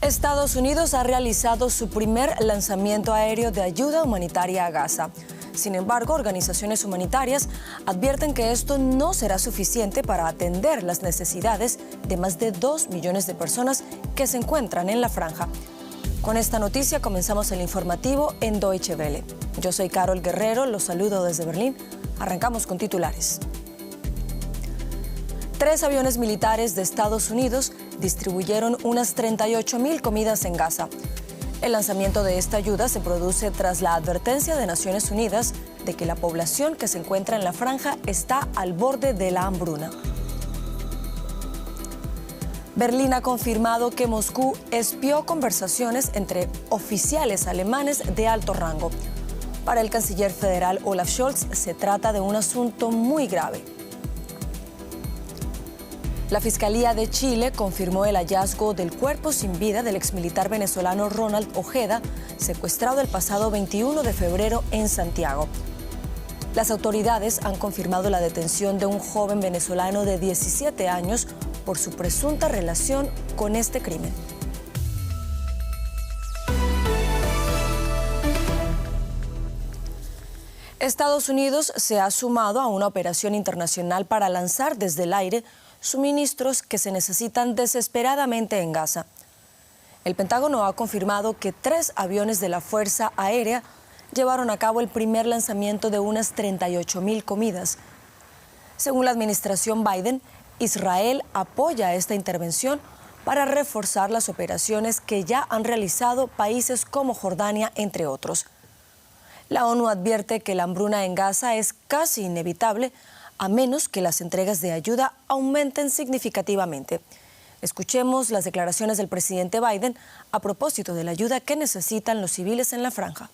Estados Unidos ha realizado su primer lanzamiento aéreo de ayuda humanitaria a Gaza. Sin embargo, organizaciones humanitarias advierten que esto no será suficiente para atender las necesidades de más de 2 millones de personas que se encuentran en la franja. Con esta noticia comenzamos el informativo en Deutsche Welle. Yo soy Carol Guerrero, los saludo desde Berlín. Arrancamos con titulares. 3 aviones militares de Estados Unidos distribuyeron unas 38.000 comidas en Gaza. El lanzamiento de esta ayuda se produce tras la advertencia de Naciones Unidas de que la población que se encuentra en la franja está al borde de la hambruna. Berlín ha confirmado que Moscú espió conversaciones entre oficiales alemanes de alto rango. Para el canciller federal Olaf Scholz, se trata de un asunto muy grave. La Fiscalía de Chile confirmó el hallazgo del cuerpo sin vida del exmilitar venezolano Ronald Ojeda, secuestrado el pasado 21 de febrero en Santiago. Las autoridades han confirmado la detención de un joven venezolano de 17 años por su presunta relación con este crimen. Estados Unidos se ha sumado a una operación internacional para lanzar desde el aire suministros que se necesitan desesperadamente en Gaza. El Pentágono ha confirmado que 3 aviones de la Fuerza Aérea llevaron a cabo el primer lanzamiento de unas 38.000 comidas. Según la administración Biden, Israel apoya esta intervención para reforzar las operaciones que ya han realizado países como Jordania, entre otros. La ONU advierte que la hambruna en Gaza es casi inevitable a menos que las entregas de ayuda aumenten significativamente. Escuchemos las declaraciones del presidente Biden a propósito de la ayuda que necesitan los civiles en la franja.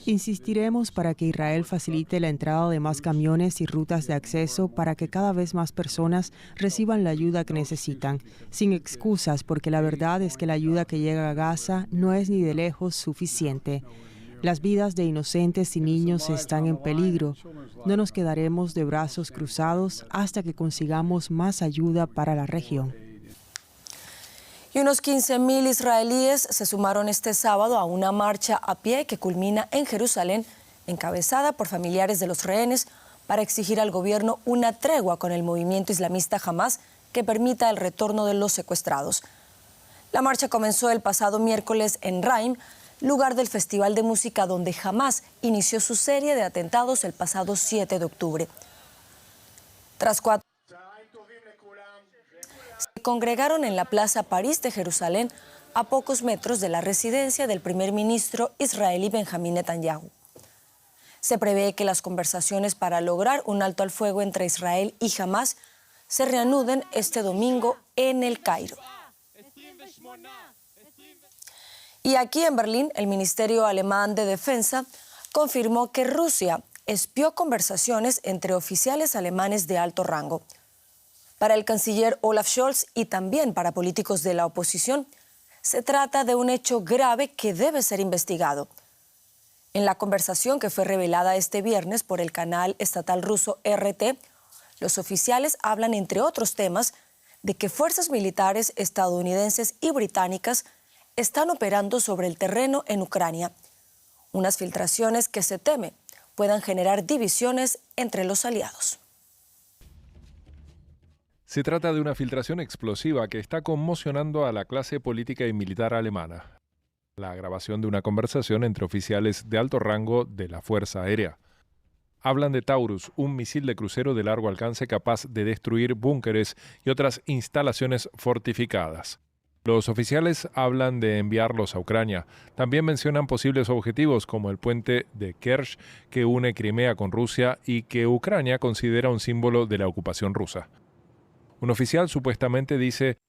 Insistiremos para que Israel facilite la entrada de más camiones y rutas de acceso para que cada vez más personas reciban la ayuda que necesitan, sin excusas, porque la verdad es que la ayuda que llega a Gaza no es ni de lejos suficiente. Las vidas de inocentes y niños están en peligro. No nos quedaremos de brazos cruzados hasta que consigamos más ayuda para la región. Y unos 15.000 israelíes se sumaron este sábado a una marcha a pie que culmina en Jerusalén, encabezada por familiares de los rehenes, para exigir al gobierno una tregua con el movimiento islamista Hamás que permita el retorno de los secuestrados. La marcha comenzó el pasado miércoles en Raim, lugar del Festival de Música donde Hamás inició su serie de atentados el pasado 7 de octubre. Tras 4 se congregaron en la Plaza París de Jerusalén, a pocos metros de la residencia del primer ministro israelí Benjamín Netanyahu. Se prevé que las conversaciones para lograr un alto al fuego entre Israel y Hamás se reanuden este domingo en El Cairo. Y aquí en Berlín, el Ministerio Alemán de Defensa confirmó que Rusia espió conversaciones entre oficiales alemanes de alto rango. Para el canciller Olaf Scholz y también para políticos de la oposición, se trata de un hecho grave que debe ser investigado. En la conversación que fue revelada este viernes por el canal estatal ruso RT, los oficiales hablan, entre otros temas, de que fuerzas militares estadounidenses y británicas están operando sobre el terreno en Ucrania. Unas filtraciones que se teme puedan generar divisiones entre los aliados. Se trata de una filtración explosiva que está conmocionando a la clase política y militar alemana. La grabación de una conversación entre oficiales de alto rango de la Fuerza Aérea. Hablan de Taurus, un misil de crucero de largo alcance capaz de destruir búnkeres y otras instalaciones fortificadas. Los oficiales hablan de enviarlos a Ucrania. También mencionan posibles objetivos como el puente de Kerch que une Crimea con Rusia y que Ucrania considera un símbolo de la ocupación rusa. Un oficial supuestamente dice: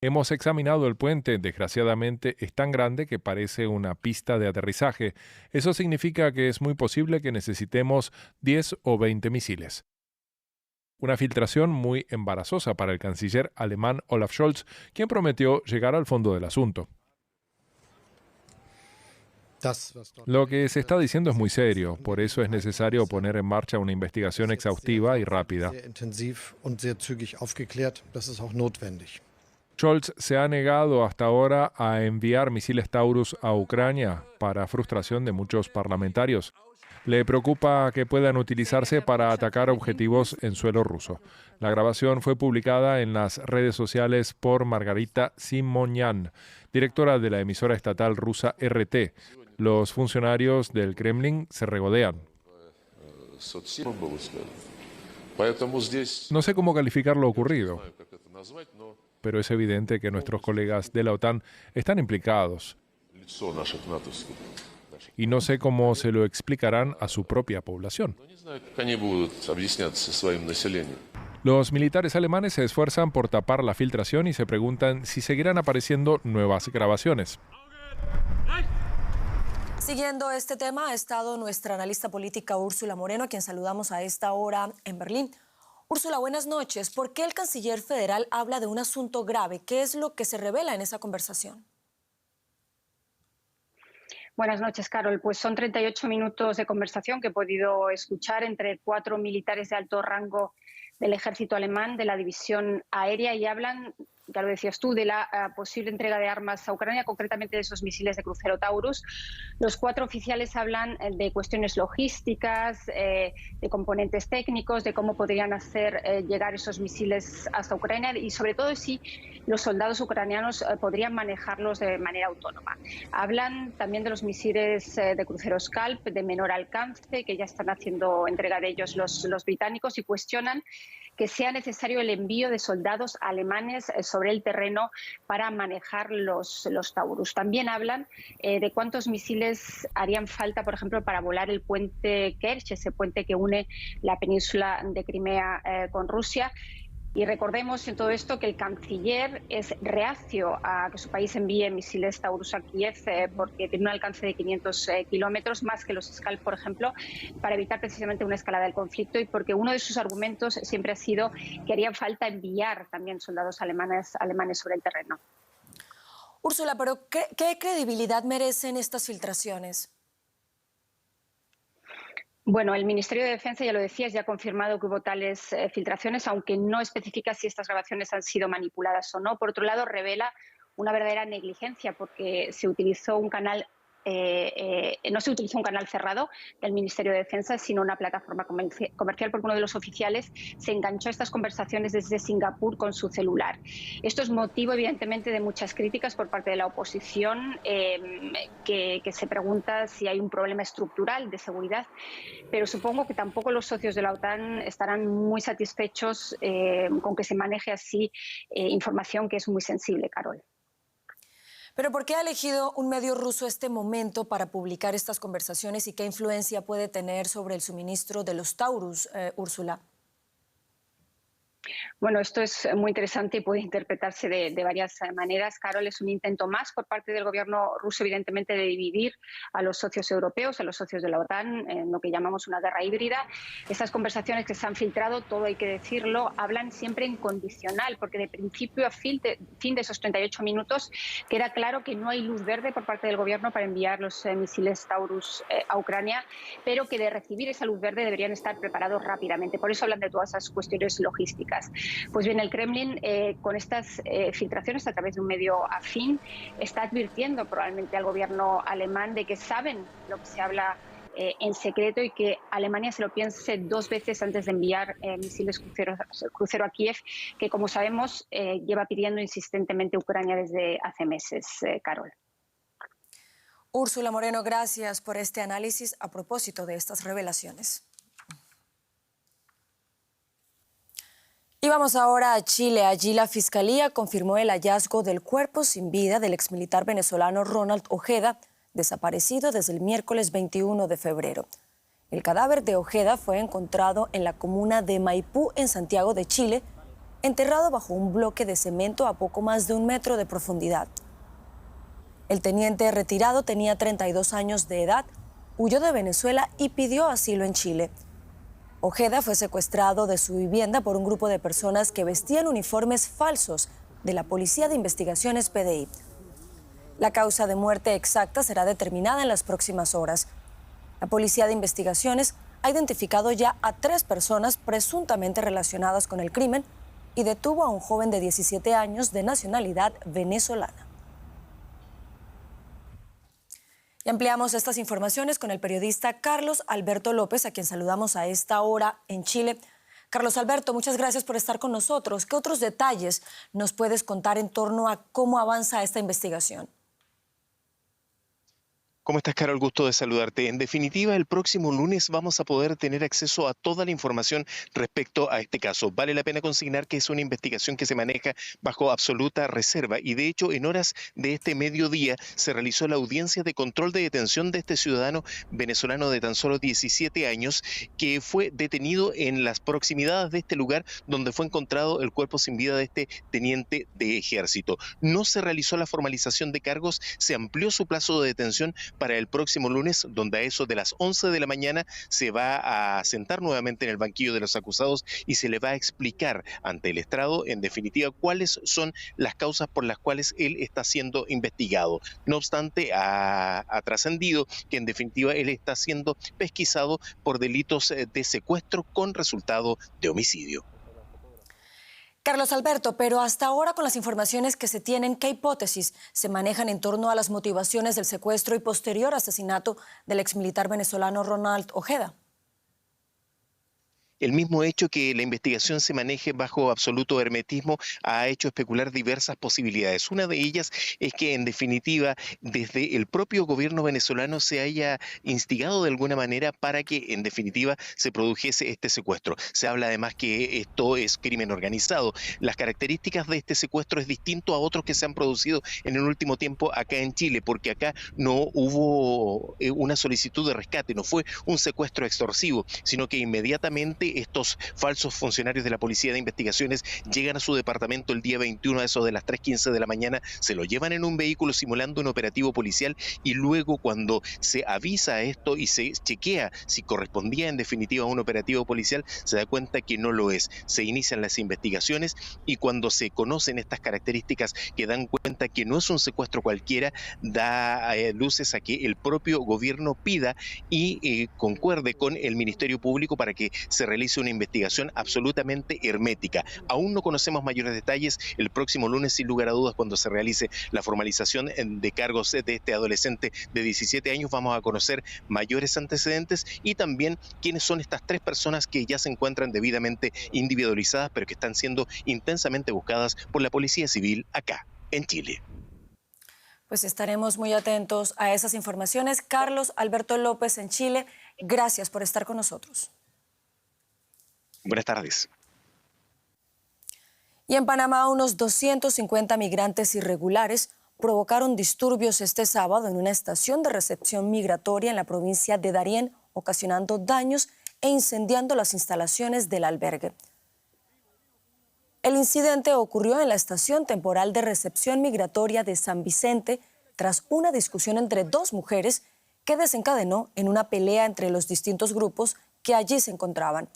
hemos examinado el puente, desgraciadamente es tan grande que parece una pista de aterrizaje. Eso significa que es muy posible que necesitemos 10 o 20 misiles. Una filtración muy embarazosa para el canciller alemán Olaf Scholz, quien prometió llegar al fondo del asunto. Lo que se está diciendo es muy serio, por eso es necesario poner en marcha una investigación exhaustiva y rápida. Scholz se ha negado hasta ahora a enviar misiles Taurus a Ucrania, para frustración de muchos parlamentarios. Le preocupa que puedan utilizarse para atacar objetivos en suelo ruso. La grabación fue publicada en las redes sociales por Margarita Simonyan, directora de la emisora estatal rusa RT. Los funcionarios del Kremlin se regodean. No sé cómo calificar lo ocurrido, pero es evidente que nuestros colegas de la OTAN están implicados. Y no sé cómo se lo explicarán a su propia población. Los militares alemanes se esfuerzan por tapar la filtración y se preguntan si seguirán apareciendo nuevas grabaciones. Siguiendo este tema ha estado nuestra analista política Úrsula Moreno, a quien saludamos a esta hora en Berlín. Úrsula, buenas noches. ¿Por qué el canciller federal habla de un asunto grave? ¿Qué es lo que se revela en esa conversación? Buenas noches, Carol. Pues son 38 minutos de conversación que he podido escuchar entre 4 militares de alto rango del ejército alemán, de la división aérea, y hablan, ya lo decías tú, de la posible entrega de armas a Ucrania, concretamente de esos misiles de crucero Taurus. Los 4 oficiales hablan de cuestiones logísticas, de componentes técnicos, de cómo podrían hacer llegar esos misiles hasta Ucrania y sobre todo si los soldados ucranianos podrían manejarlos de manera autónoma. Hablan también de los misiles de crucero Scalp de menor alcance, que ya están haciendo entrega de ellos los británicos, y cuestionan que sea necesario el envío de soldados alemanes sobre el terreno para manejar los Taurus. También hablan de cuántos misiles harían falta, por ejemplo, para volar el puente Kerch, ese puente que une la península de Crimea con Rusia. Y recordemos en todo esto que el canciller es reacio a que su país envíe misiles Taurus a Kiev porque tiene un alcance de 500 kilómetros, más que los Scalp, por ejemplo, para evitar precisamente una escalada del conflicto y porque uno de sus argumentos siempre ha sido que haría falta enviar también soldados alemanes sobre el terreno. Úrsula, pero ¿qué credibilidad merecen estas filtraciones? Bueno, el Ministerio de Defensa, ya lo decías, ya ha confirmado que hubo tales filtraciones, aunque no especifica si estas grabaciones han sido manipuladas o no. Por otro lado, revela una verdadera negligencia porque se utilizó un canal no se utilizó un canal cerrado del Ministerio de Defensa, sino una plataforma comercial, porque uno de los oficiales se enganchó a estas conversaciones desde Singapur con su celular. Esto es motivo, evidentemente, de muchas críticas por parte de la oposición, que se pregunta si hay un problema estructural de seguridad, pero supongo que tampoco los socios de la OTAN estarán muy satisfechos con que se maneje así información que es muy sensible, Carol. ¿Pero por qué ha elegido un medio ruso este momento para publicar estas conversaciones y qué influencia puede tener sobre el suministro de los Taurus, Úrsula? Bueno, esto es muy interesante y puede interpretarse de varias maneras. Carol, es un intento más por parte del gobierno ruso, evidentemente, de dividir a los socios europeos, a los socios de la OTAN, en lo que llamamos una guerra híbrida. Estas conversaciones que se han filtrado, todo hay que decirlo, hablan siempre en condicional, porque de principio a fin de esos 38 minutos queda claro que no hay luz verde por parte del gobierno para enviar los misiles Taurus a Ucrania, pero que de recibir esa luz verde deberían estar preparados rápidamente. Por eso hablan de todas esas cuestiones logísticas. Pues bien, el Kremlin, con estas filtraciones a través de un medio afín, está advirtiendo probablemente al gobierno alemán de que saben lo que se habla en secreto y que Alemania se lo piense 2 veces antes de enviar misiles crucero a Kiev, que, como sabemos, lleva pidiendo insistentemente Ucrania desde hace meses, Carol. Úrsula Moreno, gracias por este análisis a propósito de estas revelaciones. Y vamos ahora a Chile. Allí la Fiscalía confirmó el hallazgo del cuerpo sin vida del exmilitar venezolano Ronald Ojeda, desaparecido desde el miércoles 21 de febrero. El cadáver de Ojeda fue encontrado en la comuna de Maipú, en Santiago de Chile, enterrado bajo un bloque de cemento a poco más de 1 metro de profundidad. El teniente retirado tenía 32 años de edad, huyó de Venezuela y pidió asilo en Chile. Ojeda fue secuestrado de su vivienda por un grupo de personas que vestían uniformes falsos de la Policía de Investigaciones PDI. La causa de muerte exacta será determinada en las próximas horas. La Policía de Investigaciones ha identificado ya a 3 personas presuntamente relacionadas con el crimen, y detuvo a un joven de 17 años de nacionalidad venezolana. Y ampliamos estas informaciones con el periodista Carlos Alberto López, a quien saludamos a esta hora en Chile. Carlos Alberto, muchas gracias por estar con nosotros. ¿Qué otros detalles nos puedes contar en torno a cómo avanza esta investigación? ¿Cómo estás, Carol? Gusto de saludarte. En definitiva, el próximo lunes vamos a poder tener acceso a toda la información respecto a este caso. Vale la pena consignar que es una investigación que se maneja bajo absoluta reserva y, de hecho, en horas de este mediodía se realizó la audiencia de control de detención de este ciudadano venezolano de tan solo 17 años que fue detenido en las proximidades de este lugar donde fue encontrado el cuerpo sin vida de este teniente de ejército. No se realizó la formalización de cargos, se amplió su plazo de detención para el próximo lunes, donde a eso de las 11 de la mañana se va a sentar nuevamente en el banquillo de los acusados y se le va a explicar ante el estrado, en definitiva, cuáles son las causas por las cuales él está siendo investigado. No obstante, ha trascendido que en definitiva él está siendo pesquisado por delitos de secuestro con resultado de homicidio. Carlos Alberto, pero hasta ahora con las informaciones que se tienen, ¿qué hipótesis se manejan en torno a las motivaciones del secuestro y posterior asesinato del exmilitar venezolano Ronald Ojeda? El mismo hecho que la investigación se maneje bajo absoluto hermetismo ha hecho especular diversas posibilidades. Una de ellas es que, en definitiva, desde el propio gobierno venezolano se haya instigado de alguna manera para que, en definitiva, se produjese este secuestro. Se habla además que esto es crimen organizado. Las características de este secuestro es distinto a otros que se han producido en el último tiempo acá en Chile, porque acá no hubo una solicitud de rescate, no fue un secuestro extorsivo, sino que inmediatamente estos falsos funcionarios de la Policía de Investigaciones llegan a su departamento el día 21 a eso de las 3:15 de la mañana, se lo llevan en un vehículo simulando un operativo policial y luego, cuando se avisa esto y se chequea si correspondía en definitiva a un operativo policial, se da cuenta que no lo es. Se inician las investigaciones y cuando se conocen estas características que dan cuenta que no es un secuestro cualquiera, da luces a que el propio gobierno pida y concuerde con el Ministerio Público para que se realice una investigación absolutamente hermética. Aún no conocemos mayores detalles. El próximo lunes, sin lugar a dudas, cuando se realice la formalización de cargos de este adolescente de 17 años, vamos a conocer mayores antecedentes y también quiénes son estas 3 personas que ya se encuentran debidamente individualizadas, pero que están siendo intensamente buscadas por la Policía Civil acá en Chile. Pues estaremos muy atentos a esas informaciones. Carlos Alberto López en Chile, gracias por estar con nosotros. Buenas tardes. Y en Panamá, unos 250 migrantes irregulares provocaron disturbios este sábado en una estación de recepción migratoria en la provincia de Darién, ocasionando daños e incendiando las instalaciones del albergue. El incidente ocurrió en la estación temporal de recepción migratoria de San Vicente tras una discusión entre 2 mujeres que desencadenó en una pelea entre los distintos grupos que allí se encontraban.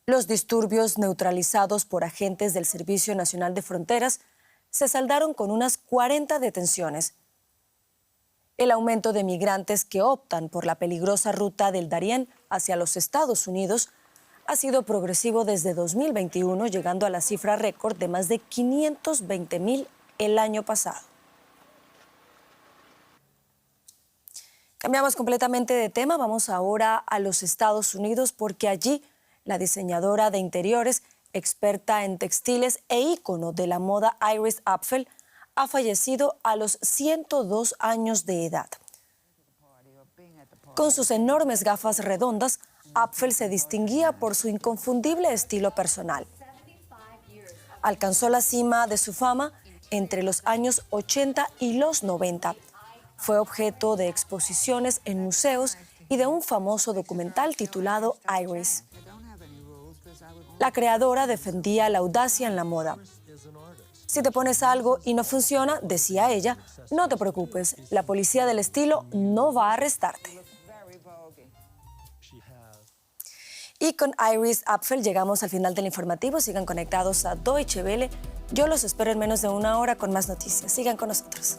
Los disturbios, neutralizados por agentes del Servicio Nacional de Fronteras, se saldaron con unas 40 detenciones. El aumento de migrantes que optan por la peligrosa ruta del Darién hacia los Estados Unidos ha sido progresivo desde 2021, llegando a la cifra récord de más de 520,000 el año pasado. Cambiamos completamente de tema, vamos ahora a los Estados Unidos porque allí la diseñadora de interiores, experta en textiles e ícono de la moda Iris Apfel ha fallecido a los 102 años de edad. Con sus enormes gafas redondas, Apfel se distinguía por su inconfundible estilo personal. Alcanzó la cima de su fama entre los años 80 y los 90. Fue objeto de exposiciones en museos y de un famoso documental titulado Iris. La creadora defendía la audacia en la moda. Si te pones algo y no funciona, decía ella, no te preocupes, la policía del estilo no va a arrestarte. Y con Iris Apfel llegamos al final del informativo. Sigan conectados a Deutsche Welle. Yo los espero en menos de una hora con más noticias. Sigan con nosotros.